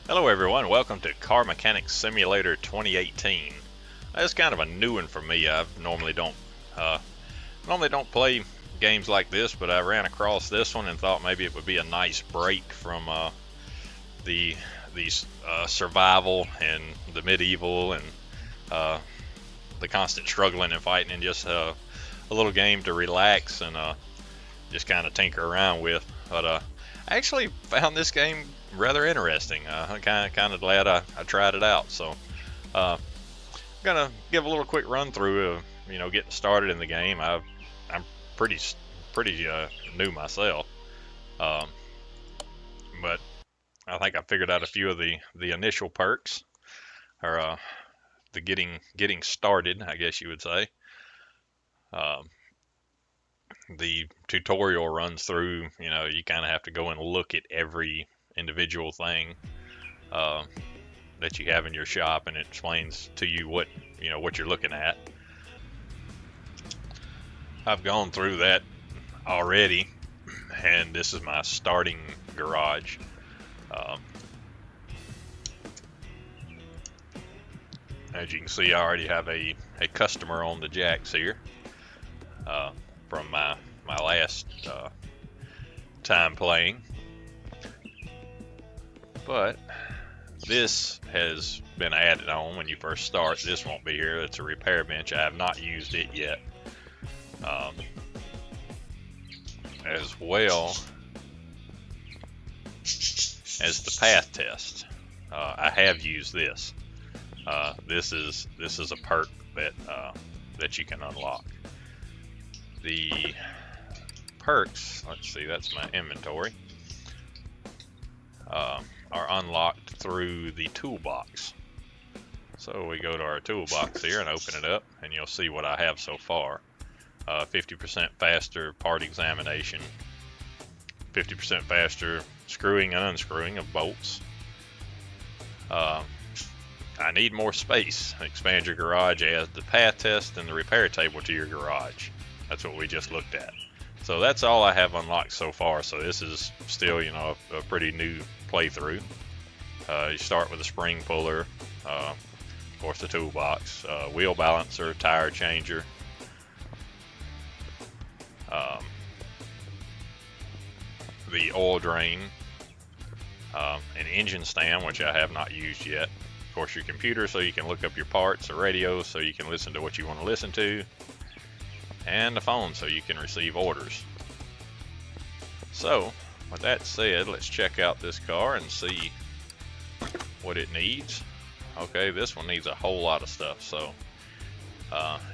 Hello everyone, welcome to Car Mechanic Simulator 2018. That's kind of a new one for me. I normally don't play games like this, but I ran across this one and thought maybe it would be a nice break from the survival and the medieval and the constant struggling and fighting, and just a little game to relax and just kind of tinker around with. But I actually found this game rather interesting. I'm kind of glad I tried it out. So I'm gonna give a little quick run through of getting started in the game. I'm pretty new myself, but I think I figured out a few of the initial perks, or the getting started, I guess you would say. The tutorial runs through, you kind of have to go and look at every individual thing that you have in your shop, and it explains to you what you're looking at. I've gone through that already, and this is my starting garage. As you can see, I already have a customer on the jacks here from my last time playing. But this has been added on when you first start. This won't be here. It's a repair bench. I have not used it yet. As well as the path test. I have used this. This is a perk that you can unlock. The perks, let's see, that's my inventory, are unlocked through the toolbox. So we go to our toolbox here and open it up, and you'll see what I have so far. 50% faster part examination, 50% faster screwing and unscrewing of bolts. I need more space. Expand your garage, add the path test and the repair table to your garage. That's what we just looked at. So that's all I have unlocked so far. So this is still, a pretty new playthrough. You start with a spring puller, of course the toolbox, wheel balancer, tire changer, the oil drain, an engine stand, which I have not used yet. Of course, your computer, so you can look up your parts, a radio, so you can listen to what you want to listen to, and the phone, so you can receive orders. So, with that said, let's check out this car and see what it needs. Okay, this one needs a whole lot of stuff. So,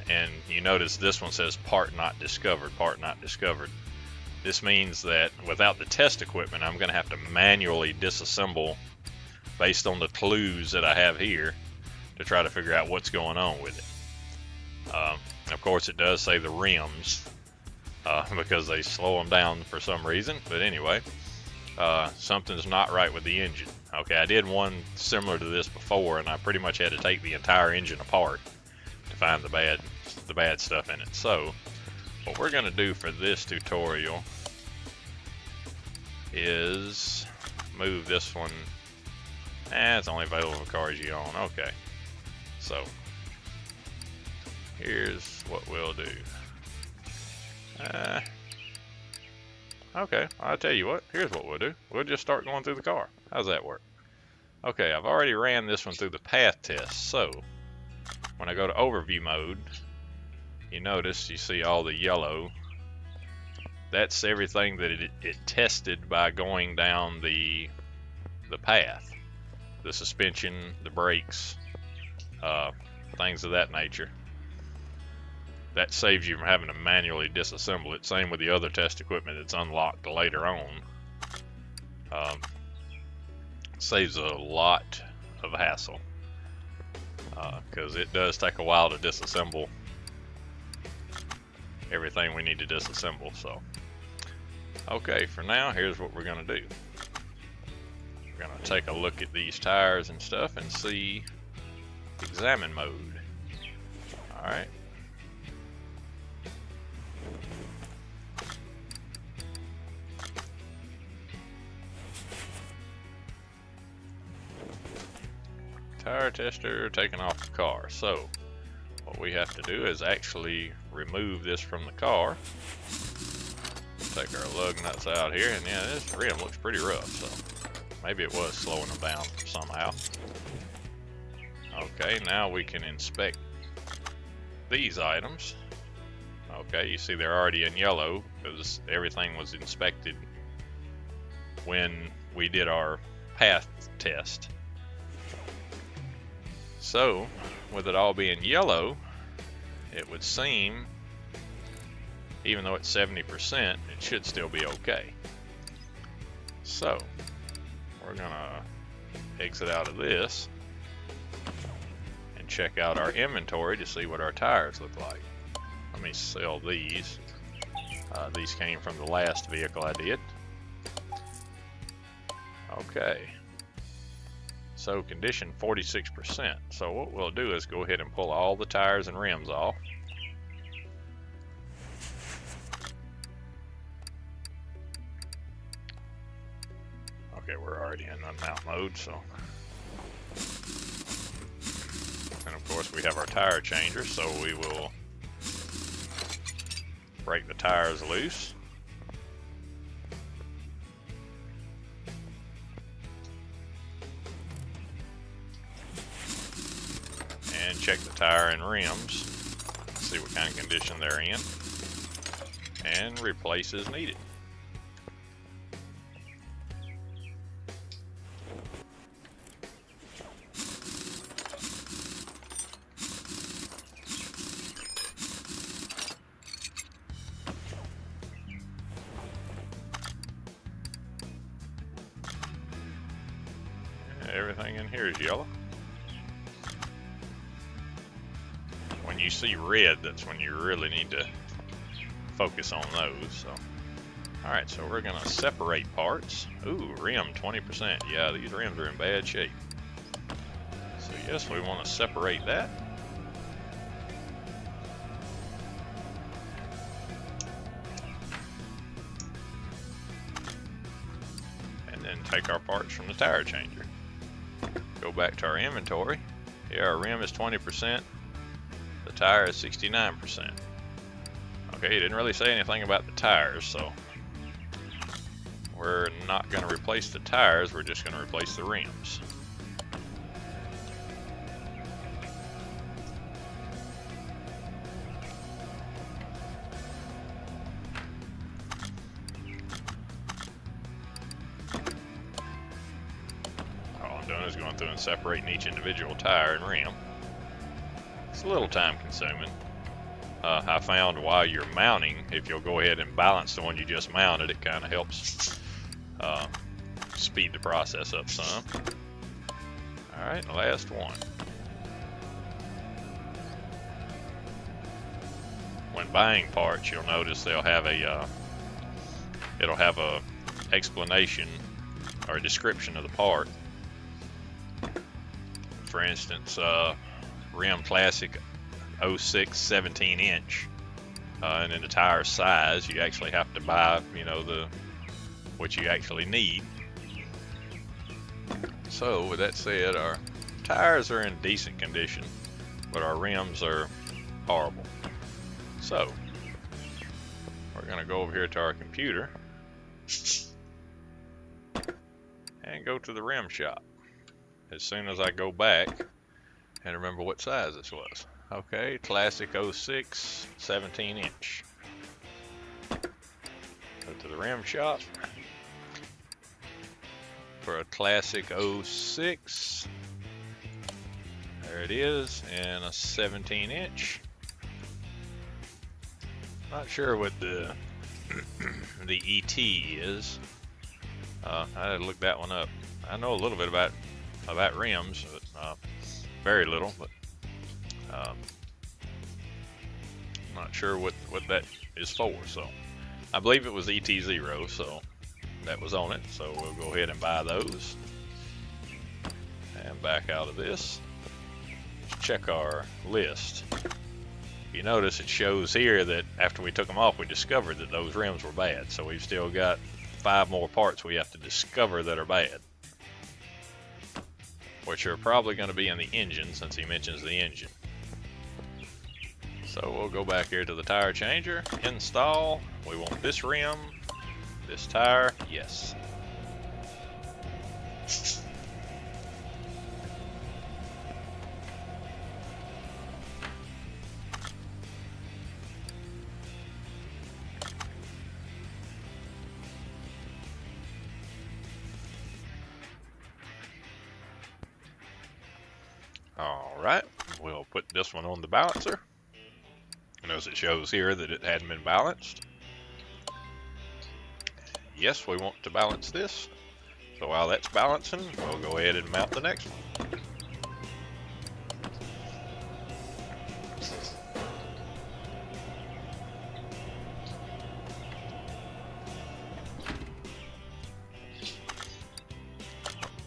and you notice this one says part not discovered, part not discovered. This means that without the test equipment, I'm going to have to manually disassemble based on the clues that I have here to try to figure out what's going on with it. Of course, it does say the rims because they slow them down for some reason. But anyway, something's not right with the engine. Okay, I did one similar to this before, and I pretty much had to take the entire engine apart to find the bad stuff in it. So what we're going to do for this tutorial is move this one. It's only available for cars you own. Okay, so here's what we'll do. Okay, I'll tell you what, here's what we'll do. We'll just start going through the car. How's that work? Okay, I've already ran this one through the path test. So when I go to overview mode, you notice you see all the yellow. That's everything that it tested by going down the path. The suspension, the brakes, things of that nature. That saves you from having to manually disassemble it. Same with the other test equipment that's unlocked later on. Saves a lot of hassle because it does take a while to disassemble everything we need to disassemble. So, okay, for now, here's what we're going to do. We're going to take a look at these tires and stuff and see examine mode. Alright. tire tester taken off the car. So what we have to do is actually remove this from the car. Take our lug nuts out here, and yeah, this rim looks pretty rough, so maybe it was slowing them down somehow. Okay, now we can inspect these items. Okay, you see they're already in yellow because everything was inspected when we did our path test. So, with it all being yellow, it would seem, even though it's 70%, it should still be okay. So, we're gonna exit out of this and check out our inventory to see what our tires look like. Let me sell these. These came from the last vehicle I did. Okay. So condition 46%. So what we'll do is go ahead and pull all the tires and rims off. Okay, we're already in unmount mode, so. And of course we have our tire changer, so we will break the tires loose. And check the tire and rims, see what kind of condition they're in, and replace as needed. Everything in here is yellow. When you see red, that's when you really need to focus on those. So, all right, so we're gonna separate parts. Ooh, rim 20%. Yeah, these rims are in bad shape. So yes, we want to separate that. And then take our parts from the tire changer. Go back to our inventory. Here our rim is 20%. The tire is 69%. Okay, it didn't really say anything about the tires, so we're not going to replace the tires, we're just going to replace the rims. All I'm doing is going through and separating each individual tire and rim. It's a little time consuming. I found while you're mounting, if you'll go ahead and balance the one you just mounted, it kind of helps speed the process up some. Alright, the last one. When buying parts, you'll notice they'll have a it'll have a explanation or a description of the part. For instance, Rim Classic 06 17-inch, and then the tire size, you actually have to buy, you know, what you actually need. So with that said, our tires are in decent condition, but our rims are horrible. So we're gonna go over here to our computer and go to the rim shop. As soon as I go back and remember what size this was. Okay, Classic 06 17-inch. Go to the rim shop for a Classic 06. There it is, and a 17-inch. Not sure what the ET is. I had to look that one up. I know a little bit about rims, but very little, but not sure what that is for. So I believe it was ET0, so that was on it. So we'll go ahead and buy those. And back out of this, let's check our list. You notice it shows here that after we took them off, we discovered that those rims were bad. So we've still got 5 more parts we have to discover that are bad. which are probably going to be in the engine since he mentions the engine. So we'll go back here to the tire changer, install. We want this rim, this tire, yes. Alright, we'll put this one on the balancer. Notice it shows here that it hadn't been balanced. Yes, we want to balance this. So while that's balancing, we'll go ahead and mount the next one.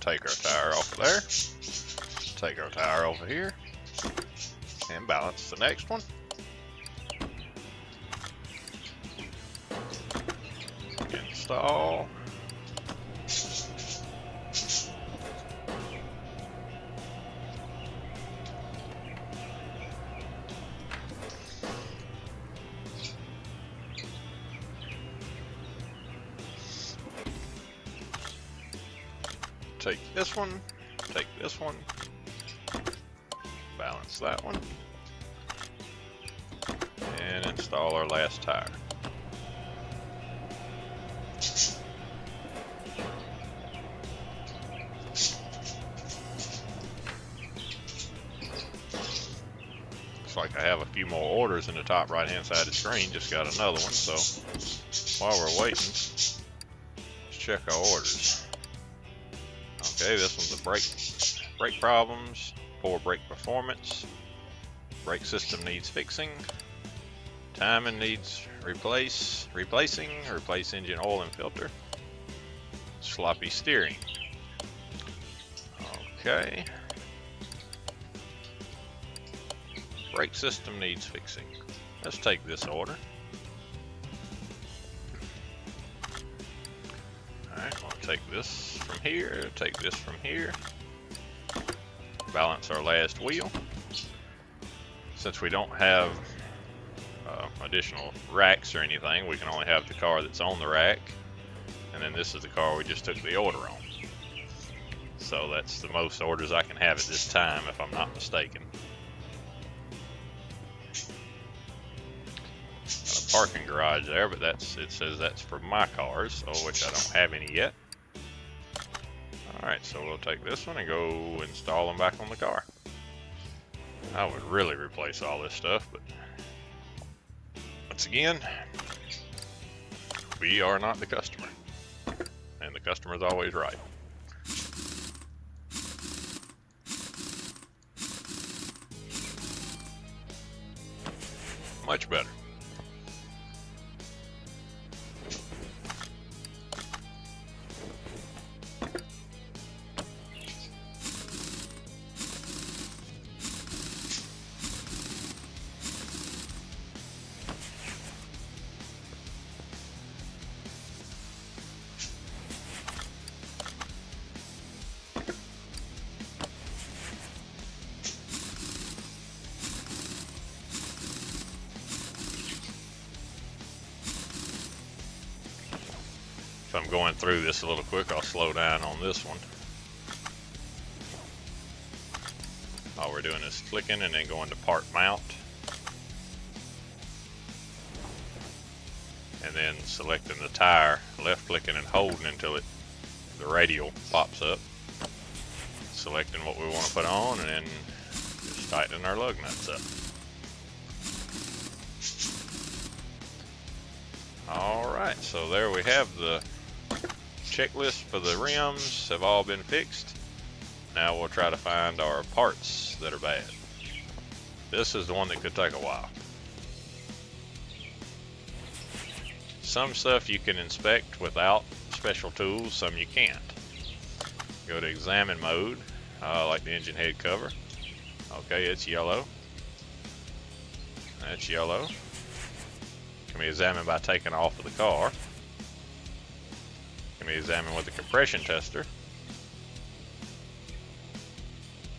Take our tire off of there. Take our tire over here and balance the next one. Install. Take this one, take this one, balance that one, and install our last tire. Looks like I have a few more orders in the top right hand side of the screen, just got another one, so while we're waiting, let's check our orders. Okay, this one's a brake problems, poor brake performance, brake system needs fixing, timing needs replace engine oil and filter, sloppy steering. Okay, brake system needs fixing. Let's take this order. Alright, we'll take this from here, take this from here. Balance our last wheel. Since we don't have additional racks or anything, we can only have the car that's on the rack. And then this is the car we just took the order on. So that's the most orders I can have at this time, if I'm not mistaken. Got a parking garage there, but it says that's for my cars, so which I don't have any yet. Alright, so we'll take this one and go install them back on the car. I would really replace all this stuff, but once again, we are not the customer. And the customer's always right. Much better. If I'm going through this a little quick, I'll slow down on this one. All we're doing is clicking and then going to part mount. And then selecting the tire, left clicking and holding until the radial pops up. Selecting what we want to put on and then just tightening our lug nuts up. Alright, so there we have the checklist for the rims have all been fixed. Now we'll try to find our parts that are bad. This is the one that could take a while. Some stuff you can inspect without special tools, some you can't. Go to examine mode, like the engine head cover. Okay, it's yellow. That's yellow. Can be examined by taking off of the car. Can be examined with a compression tester.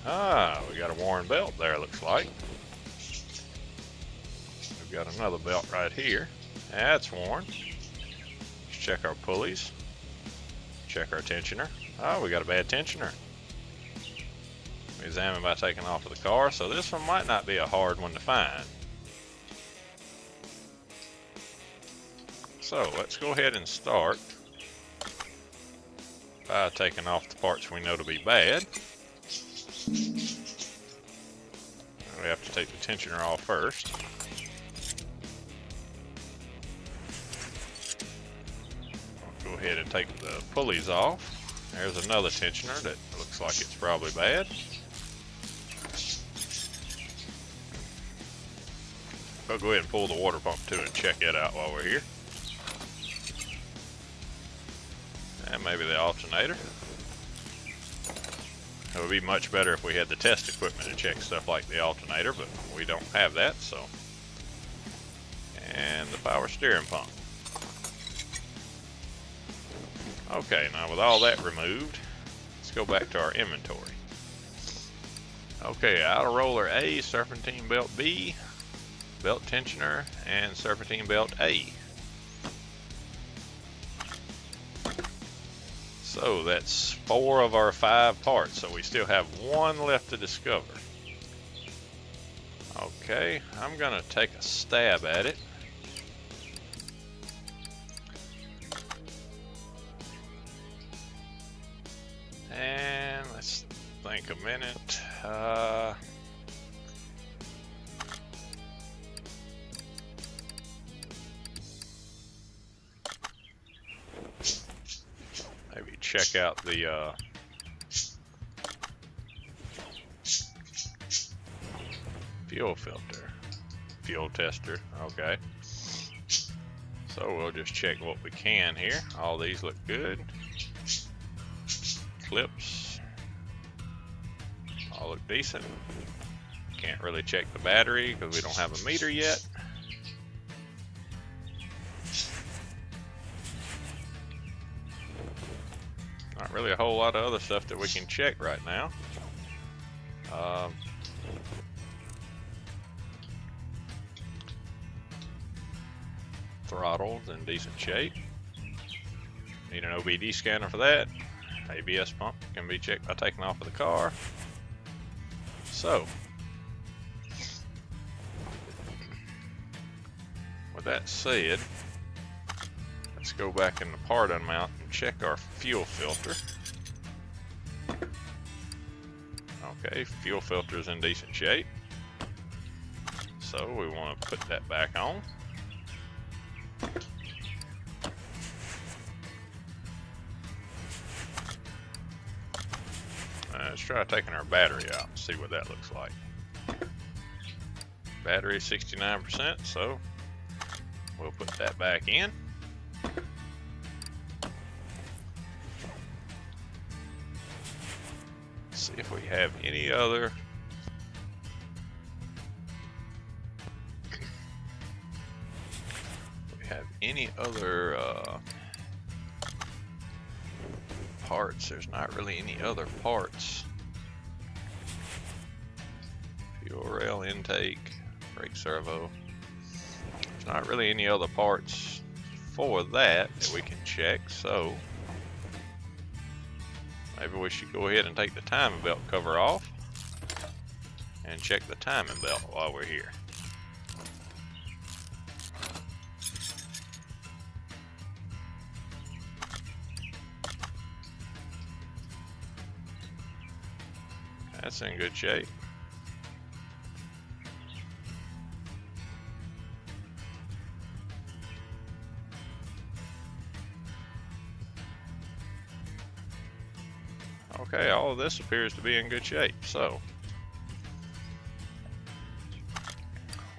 Ah, we got a worn belt there, looks like. We've got another belt right here. That's worn. Let's check our pulleys. Check our tensioner. Oh, we got a bad tensioner. We examine by taking off of the car, so this one might not be a hard one to find. So let's go ahead and start by taking off the parts we know to be bad. We have to take the tensioner off first. I'll go ahead and take the pulleys off. There's another tensioner that looks like it's probably bad. I'll go ahead and pull the water pump too and check it out while we're here. And maybe the alternator. It would be much better if we had the test equipment to check stuff like the alternator, but we don't have that, so. And the power steering pump. Okay, now with all that removed, let's go back to our inventory. Okay, outer roller A, serpentine belt B, belt tensioner, and serpentine belt A. So that's 4 of our 5 parts, so we still have 1 left to discover. Okay, I'm gonna take a stab at it. And let's think a minute. Maybe check out the fuel filter, fuel tester. Okay. So we'll just check what we can here. All these look good. Clips all look decent. Can't really check the battery because we don't have a meter yet. Not really a whole lot of other stuff that we can check right now. Throttle's in decent shape. Need an OBD scanner for that. ABS pump can be checked by taking off of the car. So, with that said, let's go back in the part unmount and check our fuel filter. Okay, fuel filter is in decent shape. So we want to put that back on. Let's try taking our battery out and see what that looks like. Battery 69%, so we'll put that back in. See if we have any other parts. There's not really any other parts. Fuel rail intake, brake servo. There's not really any other parts for that we can check, so maybe we should go ahead and take the timing belt cover off and check the timing belt while we're here. That's in good shape. Okay, all of this appears to be in good shape, so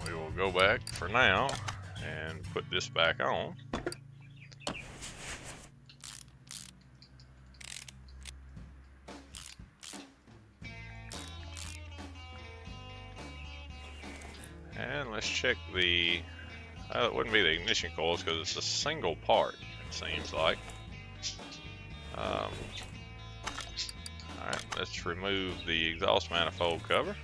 we will go back for now and put this back on. And let's check the, it wouldn't be the ignition coils because it's a single part, it seems like. Alright, let's remove the exhaust manifold cover.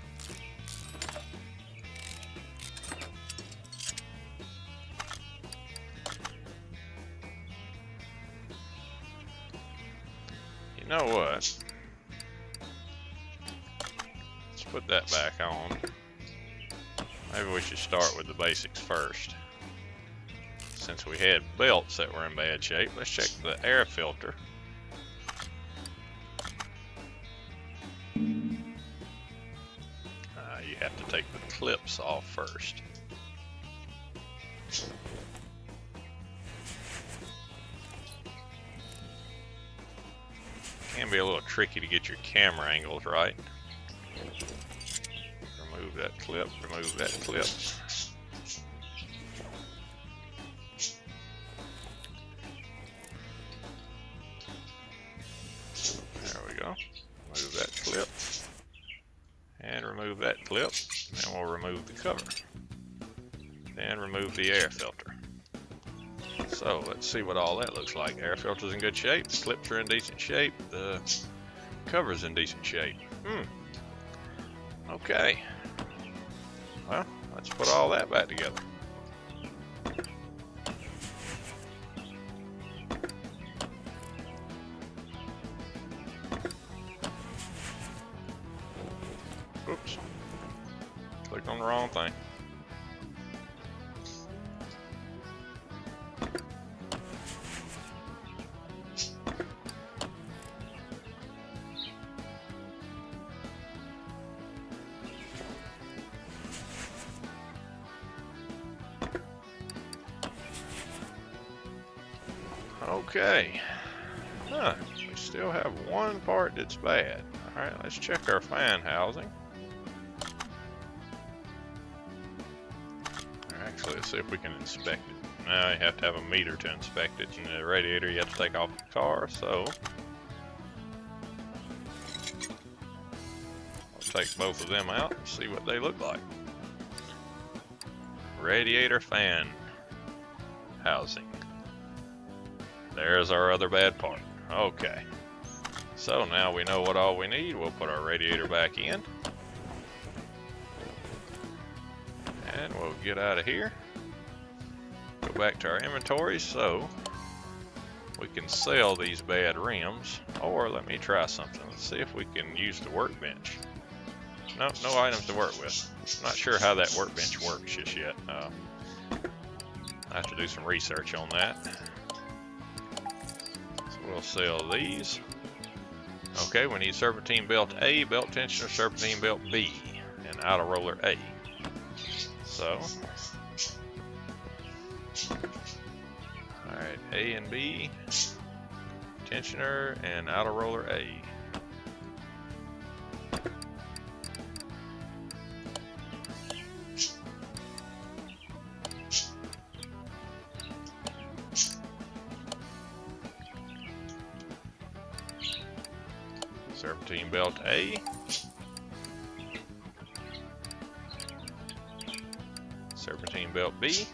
You know what? Let's put that back on. Maybe we should start with the basics first. Since we had belts that were in bad shape, let's check the air filter. You have to take the clips off first. Can be a little tricky to get your camera angles right. Remove that clip, remove that clip. There we go. Remove that clip. And remove that clip. Then we'll remove the cover. Then remove the air filter. So let's see what all that looks like. Air filter's in good shape, the clips are in decent shape, the cover's in decent shape. Okay. Well, let's put all that back together. Oops. Clicked on the wrong thing. Okay. We still have one part that's bad. Alright, let's check our fan housing. Actually, let's see if we can inspect it. Now you have to have a meter to inspect it, and the radiator you have to take off the car, so I'll take both of them out and see what they look like. Radiator fan housing. There's our other bad part. Okay. So now we know what all we need. We'll put our radiator back in. And we'll get out of here. Go back to our inventory so we can sell these bad rims. Or let me try something. Let's see if we can use the workbench. No items to work with. I'm not sure how that workbench works just yet. I have to do some research on that. We'll sell these. Okay, we need serpentine belt A, belt tensioner, serpentine belt B, and outer roller A. So, alright, A and B, tensioner, and outer roller A. Serpentine belt A, serpentine belt B,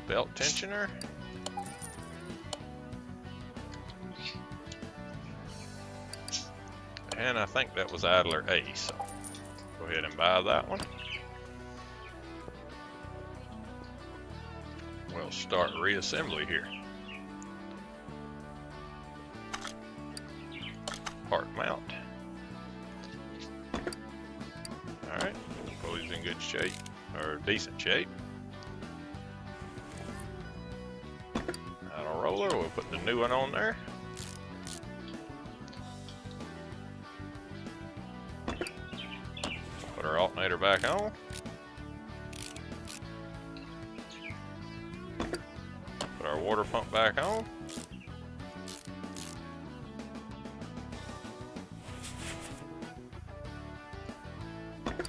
belt tensioner, and I think that was idler A, so go ahead and buy that one. We'll start reassembly here. Park mount. Alright, pulley's in good shape, or decent shape. Outer roller, we'll put the new one on there. Put our alternator back on. Put our water pump back on. Put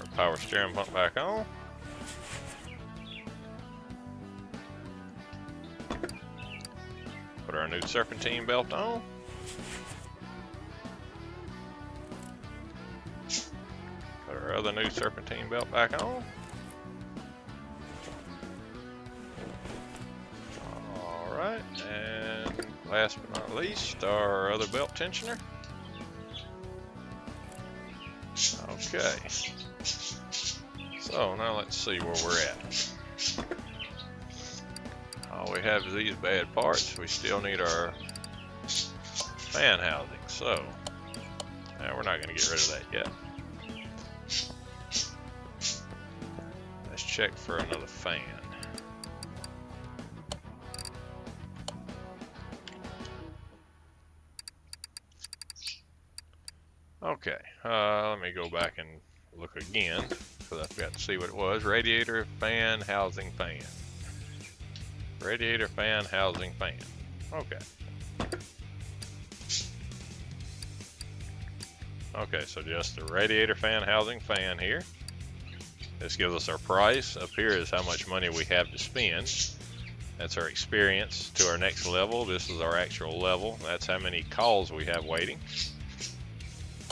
our power steering pump back on. Put our new serpentine belt on. Put our other new serpentine belt back on. Alright, and last but not least, our other belt tensioner. Okay. So now let's see where we're at. All we have is these bad parts. We still need our fan housing, so now we're not going to get rid of that yet. Let's check for another fan. Okay, let me go back and look again, because I forgot to see what it was. Radiator, fan, housing, fan. Radiator, fan, housing, fan. Okay. Okay, so just the radiator, fan, housing, fan here. This gives us our price. Up here is how much money we have to spend. That's our experience to our next level. This is our actual level. That's how many calls we have waiting.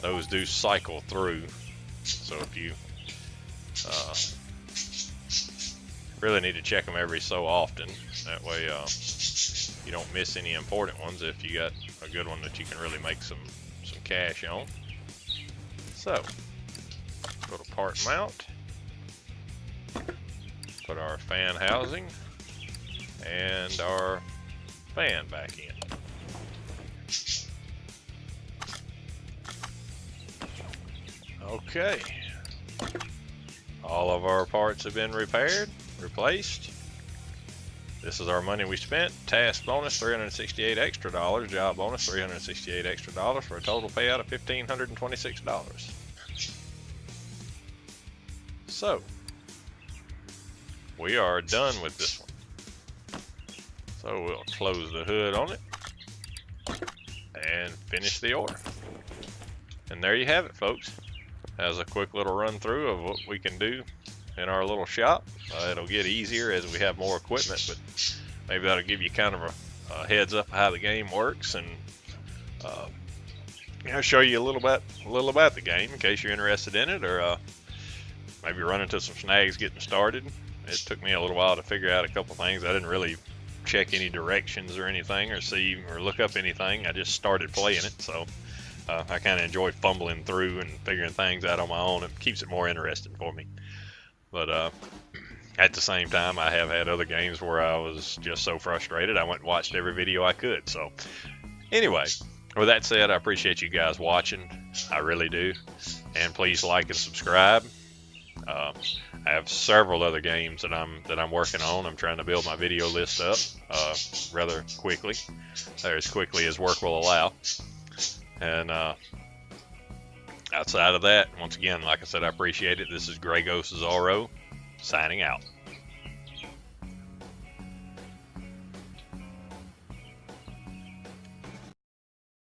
Those do cycle through. So if you really need to check them every so often. That way you don't miss any important ones if you got a good one that you can really make some cash on. So, go to part mount, put our fan housing and our fan back in. Okay, all of our parts have been repaired, replaced. This is our money we spent. Task bonus $368 extra, job bonus $368 extra for a total payout of $1,526. So, we are done with this one. So we'll close the hood on it and finish the order. And there you have it, folks. As a quick little run through of what we can do in our little shop. It'll get easier as we have more equipment, but maybe that'll give you kind of a heads up of how the game works, and you know, show you a little about the game in case you're interested in it, or maybe run into some snags getting started. It took me a little while to figure out a couple things. I didn't really check any directions or anything, or see or look up anything. I just started playing it, so I kind of enjoy fumbling through and figuring things out on my own. It keeps it more interesting for me. But at the same time, I have had other games where I was just so frustrated I went and watched every video I could. So anyway, with that said, I appreciate you guys watching. I really do. And please like and subscribe. I have several other games that I'm working on. I'm trying to build my video list up rather quickly, or as quickly as work will allow. And outside of that, once again, like I said, I appreciate it. This is Grego Cesaro signing out.